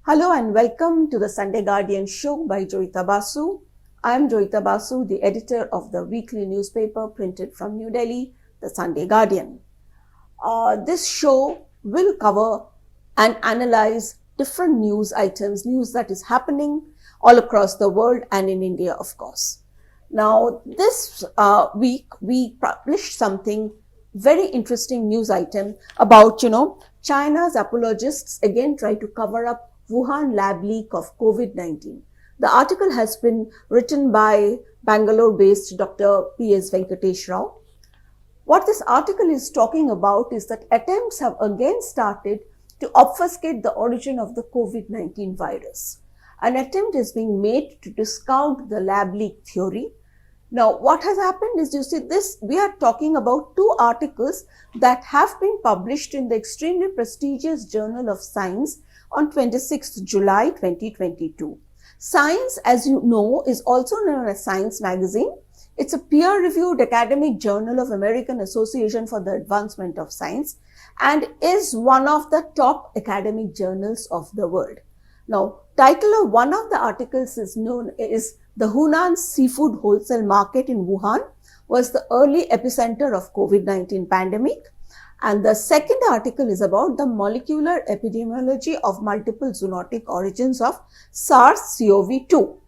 Hello and welcome to the Sunday Guardian show by Joyeeta Basu. I am Joyeeta Basu, the editor of the weekly newspaper printed from New Delhi, the Sunday Guardian. This show will cover and analyze different news items, news that is happening all across the world and in India, of course. Now, this week we published something very interesting news item about, China's apologists again try to cover up Wuhan lab leak of COVID-19. The article has been written by Bangalore-based Dr. P.S. Venkatesh Rao. What this article is talking about is that attempts have again started to obfuscate the origin of the COVID-19 virus. An attempt is being made to discount the lab leak theory. Now, what has happened is, we are talking about two articles that have been published in the extremely prestigious Journal of Science on 26th July 2022. Science, as you know, is also known as Science magazine. It's a peer-reviewed academic journal of American Association for the Advancement of Science and is one of the top academic journals of the world. Now, title of one of the articles is The Hunan Seafood Wholesale Market in Wuhan was the early epicenter of COVID-19 pandemic. And the second article is about the molecular epidemiology of multiple zoonotic origins of SARS-CoV-2.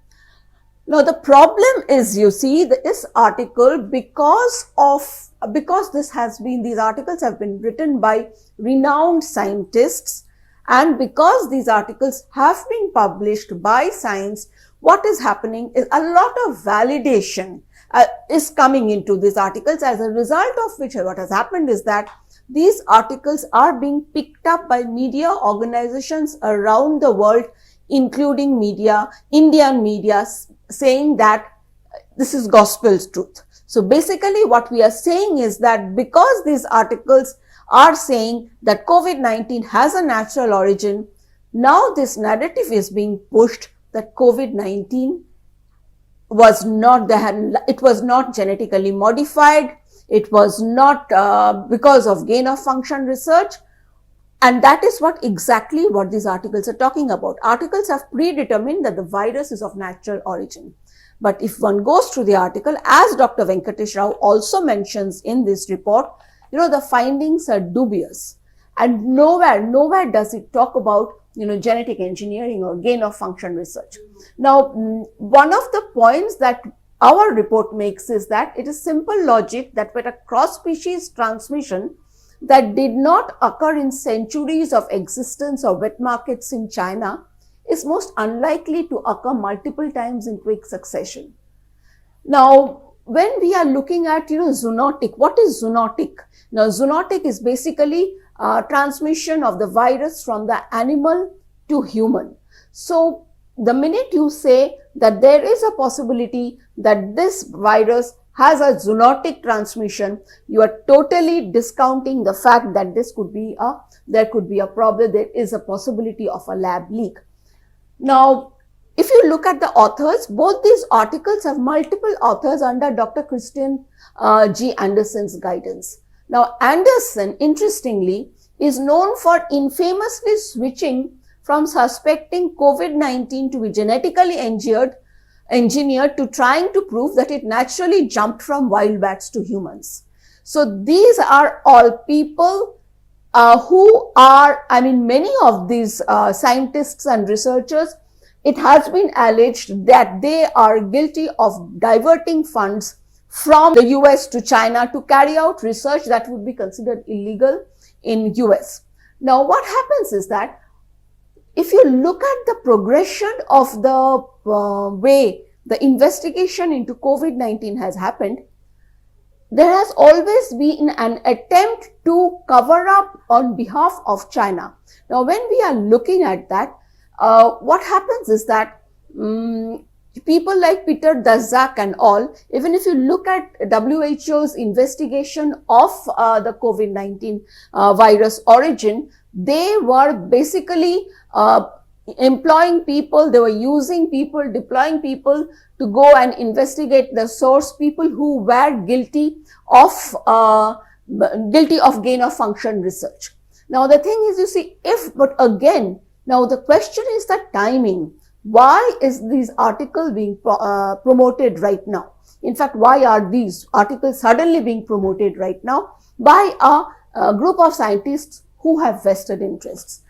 Now, the problem is, this article, because these articles have been written by renowned scientists, and because these articles have been published by Science, what is happening is a lot of validation is coming into these articles, as a result of which what has happened is that these articles are being picked up by media organizations around the world, including Indian media, saying that this is gospel's truth. So basically what we are saying is that because these articles are saying that COVID-19 has a natural origin, now this narrative is being pushed that COVID-19 was not genetically modified. It was not because of gain of function research. And that is exactly what these articles are talking about. Articles have predetermined that the virus is of natural origin. But if one goes through the article, as Dr. Venkatesh Rao also mentions in this report, the findings are dubious. And nowhere does it talk about, genetic engineering or gain of function research. Now, one of the points that our report makes is that it is simple logic that with a cross-species transmission that did not occur in centuries of existence of wet markets in China is most unlikely to occur multiple times in quick succession. Now, when we are looking at, zoonotic, what is zoonotic? Now, zoonotic is basically transmission of the virus from the animal to human. So, the minute you say that there is a possibility that this virus has a zoonotic transmission, you are totally discounting the fact that there could be a problem, there is a possibility of a lab leak. Now, if you look at the authors, both these articles have multiple authors under Dr. Christian G. Anderson's guidance. Now, Anderson, interestingly, is known for infamously switching from suspecting COVID-19 to be genetically engineered to trying to prove that it naturally jumped from wild bats to humans. So these are all people who are, many of these scientists and researchers, it has been alleged that they are guilty of diverting funds from the US to China to carry out research that would be considered illegal in US. Now, what happens is that if you look at the progression of the way the investigation into COVID-19 has happened, there has always been an attempt to cover up on behalf of China. Now, when we are looking at that, what happens is that people like Peter Daszak and all, even if you look at WHO's investigation of the COVID-19 virus origin, they were basically employing people, they were using people, deploying people to go and investigate the source, people who were guilty of gain of function research. Now the thing is, but again, Now the question is the timing. Why is these articles being promoted right now? In fact, why are these articles suddenly being promoted right now by a group of scientists who have vested interests?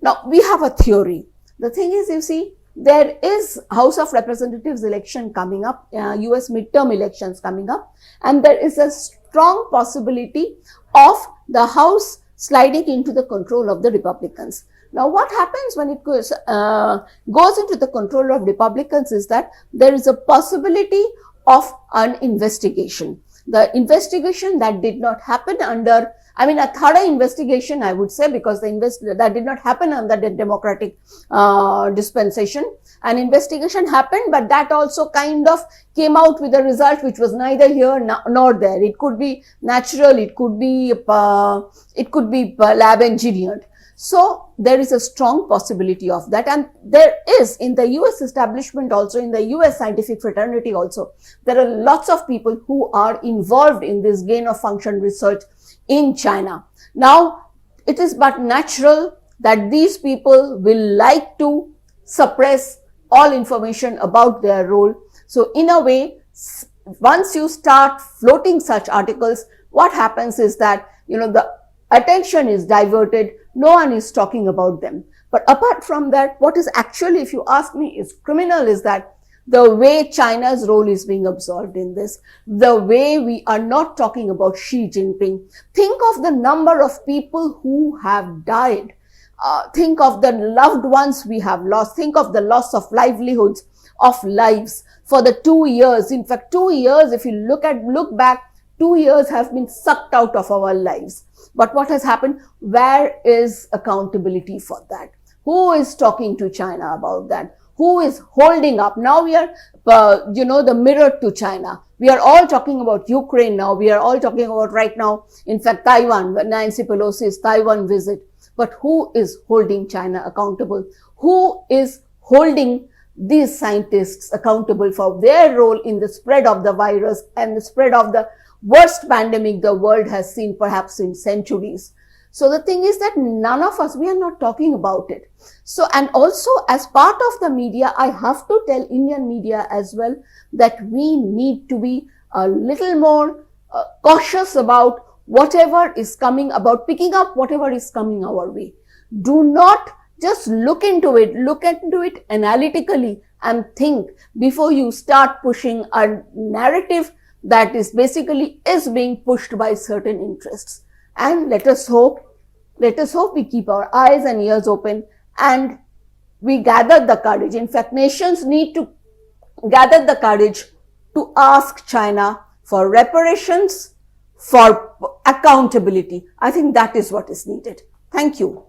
Now, we have a theory. The thing is, you see, there is House of Representatives election coming up, US midterm elections coming up, and there is a strong possibility of the House sliding into the control of the Republicans. Now, what happens when it goes into the control of Republicans is that there is a possibility of an investigation. The investigation that did not happen under, a thorough investigation, I would say, because that did not happen under the Democratic dispensation. An investigation happened, but that also kind of came out with a result which was neither here nor there. It could be natural, it could be lab engineered. So there is a strong possibility of that, and there is in the US establishment also, in the US scientific fraternity also, there are lots of people who are involved in this gain of function research in China. Now, it is but natural that these people will like to suppress all information about their role. So in a way, once you start floating such articles, what happens is that, the attention is diverted. No one is talking about them. But apart from that, what is actually, if you ask me, is criminal is that the way China's role is being absorbed in this, the way we are not talking about Xi Jinping. Think of the number of people who have died. Think of the loved ones we have lost. Think of the loss of livelihoods, of lives for the 2 years. In fact, 2 years, if you look back, 2 years have been sucked out of our lives. But what has happened? Where is accountability for that? Who is talking to China about that? Who is holding up? Now we are, the mirror to China. We are all talking about Ukraine now. We are all talking about right now, in fact, Taiwan, Nancy Pelosi's Taiwan visit. But who is holding China accountable? Who is holding these scientists accountable for their role in the spread of the virus and the spread of the worst pandemic the world has seen perhaps in centuries? So the thing is that none of us, we are not talking about it. So, and also as part of the media, I have to tell Indian media as well that we need to be a little more cautious about whatever is coming, about picking up whatever is coming our way. Do not just look into it analytically and think before you start pushing a narrative that is basically being pushed by certain interests. And let us hope we keep our eyes and ears open and we gather the courage. In fact, nations need to gather the courage to ask China for reparations, for accountability. I think that is what is needed. Thank you.